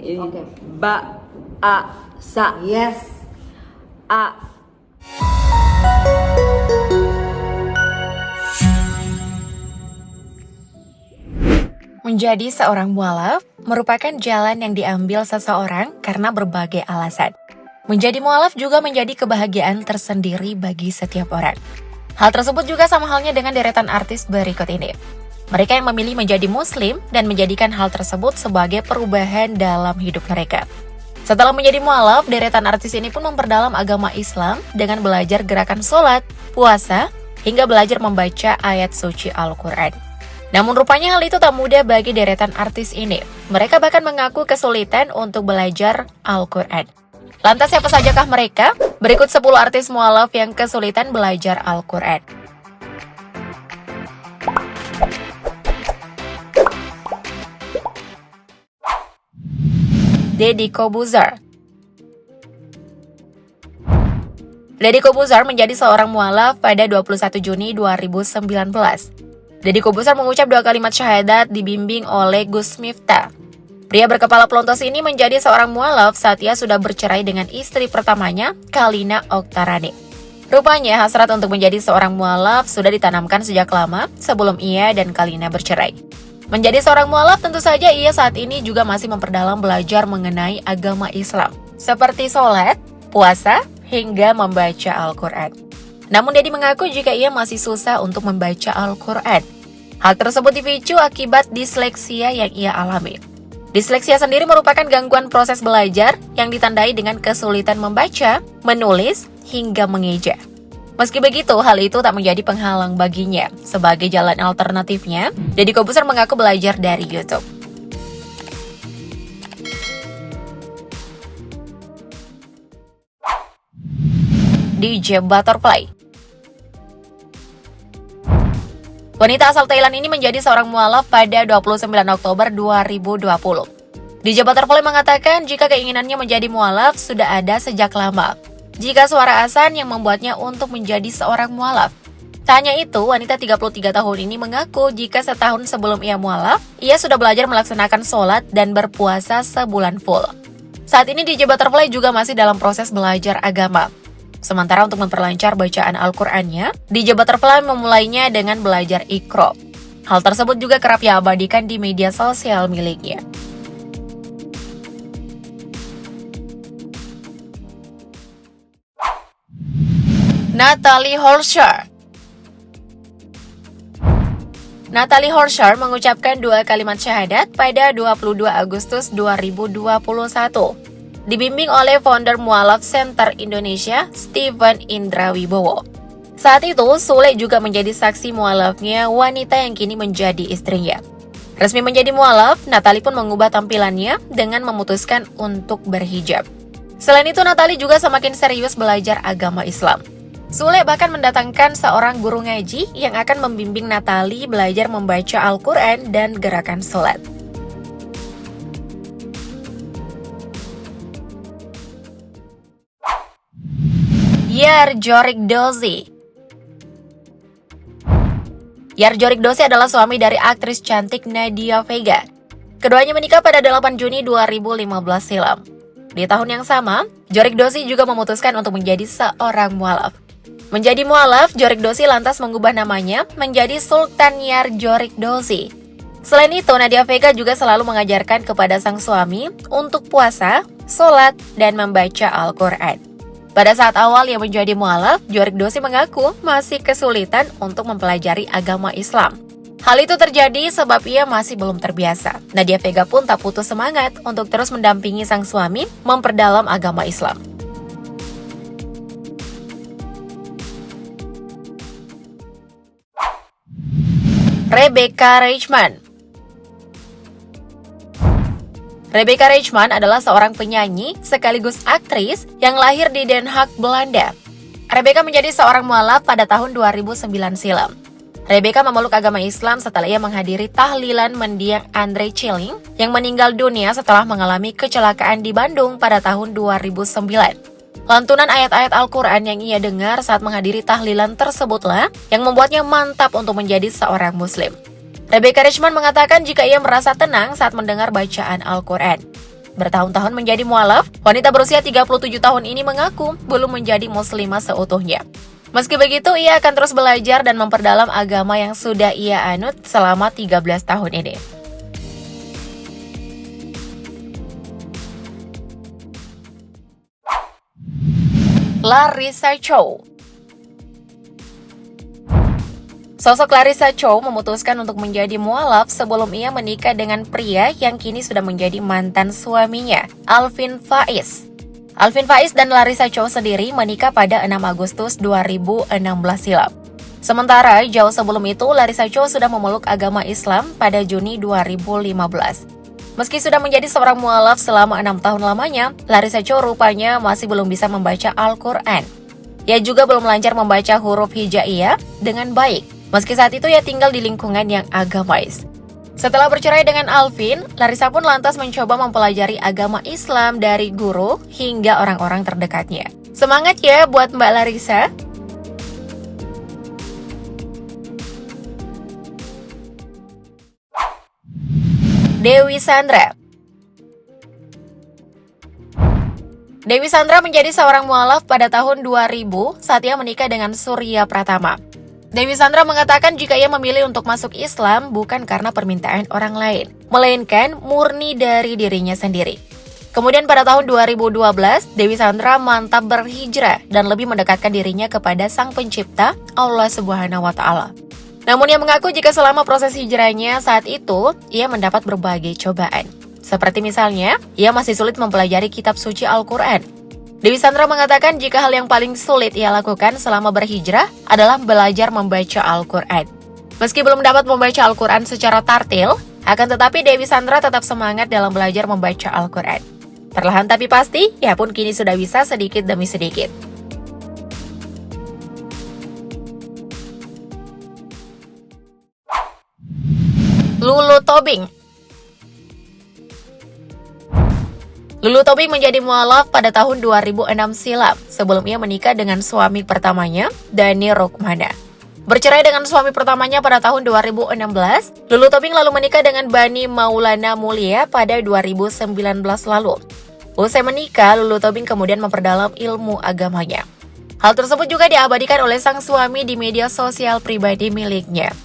Oke. Ba, a, sa, Yes. a. Menjadi seorang mualaf merupakan jalan yang diambil seseorang karena berbagai alasan. Menjadi mualaf juga menjadi kebahagiaan tersendiri bagi setiap orang. Hal tersebut juga sama halnya dengan deretan artis berikut ini. Mereka yang memilih menjadi muslim dan menjadikan hal tersebut sebagai perubahan dalam hidup mereka. Setelah menjadi mualaf, deretan artis ini pun memperdalam agama Islam dengan belajar gerakan sholat, puasa, hingga belajar membaca ayat suci Al-Quran. Namun rupanya hal itu tak mudah bagi deretan artis ini. Mereka bahkan mengaku kesulitan untuk belajar Al-Quran. Lantas siapa sajakah mereka? Berikut 10 artis mualaf yang kesulitan belajar Al-Quran. Deddy Corbuzier. Deddy Corbuzier menjadi seorang mualaf pada 21 Juni 2019. Deddy Corbuzier mengucap 2 kalimat syahadat dibimbing oleh Gus Miftah. Pria berkepala pelontos ini menjadi seorang mualaf saat ia sudah bercerai dengan istri pertamanya, Kalina Oktarani. Rupanya hasrat untuk menjadi seorang mualaf sudah ditanamkan sejak lama sebelum ia dan Kalina bercerai. Menjadi seorang mualaf tentu saja ia saat ini juga masih memperdalam belajar mengenai agama Islam, seperti sholat, puasa, hingga membaca Al-Quran. Namun Deddy mengaku jika ia masih susah untuk membaca Al-Quran. Hal tersebut dipicu akibat disleksia yang ia alami. Disleksia sendiri merupakan gangguan proses belajar yang ditandai dengan kesulitan membaca, menulis, hingga mengeja. Meski begitu, hal itu tak menjadi penghalang baginya. Sebagai jalan alternatifnya, Deddy Corbuzier mengaku belajar dari YouTube. DJ Butterfly. Wanita asal Thailand ini menjadi seorang mualaf pada 29 Oktober 2020. DJ Butterfly mengatakan jika keinginannya menjadi mualaf sudah ada sejak lama. Jika suara azan yang membuatnya untuk menjadi seorang mualaf. Tak hanya itu, wanita 33 tahun ini mengaku jika setahun sebelum ia mualaf, ia sudah belajar melaksanakan sholat dan berpuasa sebulan full. Saat ini DJ Butterfly juga masih dalam proses belajar agama. Sementara untuk memperlancar bacaan Al-Qur'annya, DJ Butterfly memulainya dengan belajar Iqra. Hal tersebut juga kerap ia abadikan di media sosial miliknya. Natalie Horscher. Natalie Horscher mengucapkan 2 kalimat syahadat pada 22 Agustus 2021. Dibimbing oleh founder Mualaf Center Indonesia, Steven Indrawibowo. Saat itu, Sule juga menjadi saksi mualafnya wanita yang kini menjadi istrinya. Resmi menjadi mualaf, Natalie pun mengubah tampilannya dengan memutuskan untuk berhijab. Selain itu, Natalie juga semakin serius belajar agama Islam. Sule bahkan mendatangkan seorang guru ngaji yang akan membimbing Natalie belajar membaca Al-Quran dan gerakan sholat. Yar Jorik Dozy. Yar Jorik Dozy adalah suami dari aktris cantik Nadia Vega. Keduanya menikah pada 8 Juni 2015 silam. Di tahun yang sama, Jorik Dozy juga memutuskan untuk menjadi seorang mualaf. Menjadi mualaf, Jorik Dozy lantas mengubah namanya menjadi Sultan Yar Jorik Dozy. Selain itu, Nadia Vega juga selalu mengajarkan kepada sang suami untuk puasa, sholat, dan membaca Al-Quran. Pada saat awal ia menjadi mualaf, Jorik Dozy mengaku masih kesulitan untuk mempelajari agama Islam. Hal itu terjadi sebab ia masih belum terbiasa. Nadia Vega pun tak putus semangat untuk terus mendampingi sang suami memperdalam agama Islam. Rebecca Reichman. Rebecca Reichman adalah seorang penyanyi sekaligus aktris yang lahir di Den Haag, Belanda. Rebecca menjadi seorang mualaf pada tahun 2009 silam. Rebecca memeluk agama Islam setelah ia menghadiri tahlilan mendiang Andre Chilling yang meninggal dunia setelah mengalami kecelakaan di Bandung pada tahun 2009. Lantunan ayat-ayat Al-Quran yang ia dengar saat menghadiri tahlilan tersebutlah yang membuatnya mantap untuk menjadi seorang muslim. Rebecca Reichman mengatakan jika ia merasa tenang saat mendengar bacaan Al-Quran. Bertahun-tahun menjadi mualaf, wanita berusia 37 tahun ini mengaku belum menjadi muslimah seutuhnya. Meski begitu, ia akan terus belajar dan memperdalam agama yang sudah ia anut selama 13 tahun ini. Larissa Chow. Sosok Larissa Chow memutuskan untuk menjadi mualaf sebelum ia menikah dengan pria yang kini sudah menjadi mantan suaminya, Alvin Faiz. Alvin Faiz dan Larissa Chow sendiri menikah pada 6 Agustus 2016 silam. Sementara jauh sebelum itu, Larissa Chow sudah memeluk agama Islam pada Juni 2015. Meski sudah menjadi seorang mualaf selama 6 tahun lamanya, Larissa Chow rupanya masih belum bisa membaca Al-Quran. Ia juga belum lancar membaca huruf hijaiyah dengan baik. Meski saat itu ia tinggal di lingkungan yang agamais. Setelah bercerai dengan Alvin, Larissa pun lantas mencoba mempelajari agama Islam dari guru hingga orang-orang terdekatnya. Semangat ya buat Mbak Larissa! Dewi Sandra. Dewi Sandra menjadi seorang mualaf pada tahun 2000 saat ia menikah dengan Surya Pratama. Dewi Sandra mengatakan jika ia memilih untuk masuk Islam bukan karena permintaan orang lain, melainkan murni dari dirinya sendiri. Kemudian pada tahun 2012, Dewi Sandra mantap berhijrah dan lebih mendekatkan dirinya kepada Sang Pencipta, Allah Subhanahu wa Ta'ala. Namun ia mengaku jika selama proses hijrahnya saat itu, ia mendapat berbagai cobaan. Seperti misalnya, ia masih sulit mempelajari kitab suci Al-Quran. Dewi Sandra mengatakan jika hal yang paling sulit ia lakukan selama berhijrah adalah belajar membaca Al-Quran. Meski belum dapat membaca Al-Quran secara tartil, akan tetapi Dewi Sandra tetap semangat dalam belajar membaca Al-Quran. Perlahan tapi pasti, ia pun kini sudah bisa sedikit demi sedikit. Lulu Tobing. Lulu Tobing menjadi mualaf pada tahun 2006 silam sebelum ia menikah dengan suami pertamanya, Dani Rukmana. Bercerai dengan suami pertamanya pada tahun 2016, Lulu Tobing lalu menikah dengan Bani Maulana Mulia pada 2019 lalu. Usai menikah, Lulu Tobing kemudian memperdalam ilmu agamanya. Hal tersebut juga diabadikan oleh sang suami di media sosial pribadi miliknya.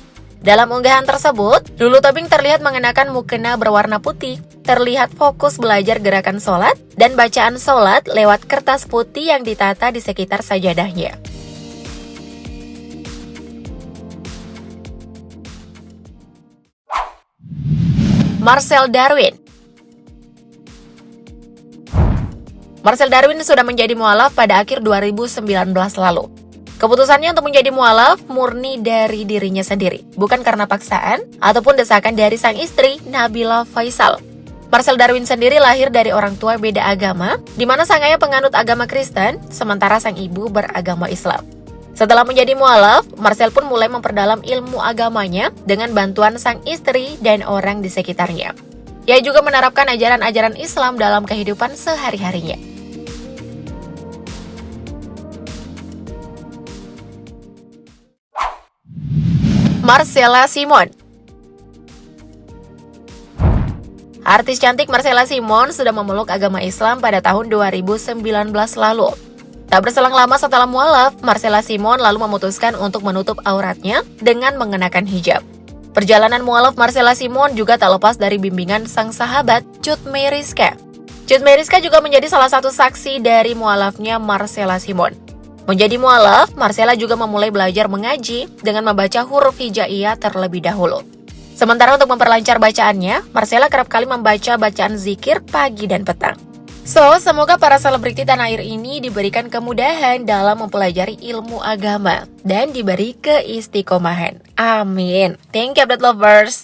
Dalam unggahan tersebut, Lulu Tobing terlihat mengenakan mukena berwarna putih, terlihat fokus belajar gerakan sholat dan bacaan sholat lewat kertas putih yang ditata di sekitar sajadahnya. Marcel Darwin. Marcel Darwin sudah menjadi mualaf pada akhir 2019 lalu. Keputusannya untuk menjadi mualaf murni dari dirinya sendiri, bukan karena paksaan ataupun desakan dari sang istri, Nabila Faisal. Marcel Darwin sendiri lahir dari orang tua beda agama, di mana sang ayah penganut agama Kristen, sementara sang ibu beragama Islam. Setelah menjadi mualaf, Marcel pun mulai memperdalam ilmu agamanya dengan bantuan sang istri dan orang di sekitarnya. Ia juga menerapkan ajaran-ajaran Islam dalam kehidupan sehari-harinya. Marcella Simon. Artis cantik Marcella Simon sudah memeluk agama Islam pada tahun 2019 lalu. Tak berselang lama setelah mualaf, Marcella Simon lalu memutuskan untuk menutup auratnya dengan mengenakan hijab. Perjalanan mualaf Marcella Simon juga tak lepas dari bimbingan sang sahabat, Cut Meyriska. Cut Meyriska juga menjadi salah satu saksi dari mualafnya Marcella Simon. Menjadi mualaf, Marcella juga memulai belajar mengaji dengan membaca huruf hijaiyah terlebih dahulu. Sementara untuk memperlancar bacaannya, Marcella kerap kali membaca bacaan zikir pagi dan petang. So, semoga para selebriti tanah air ini diberikan kemudahan dalam mempelajari ilmu agama dan diberi keistiqomahan. Amin. Thank you, update lovers.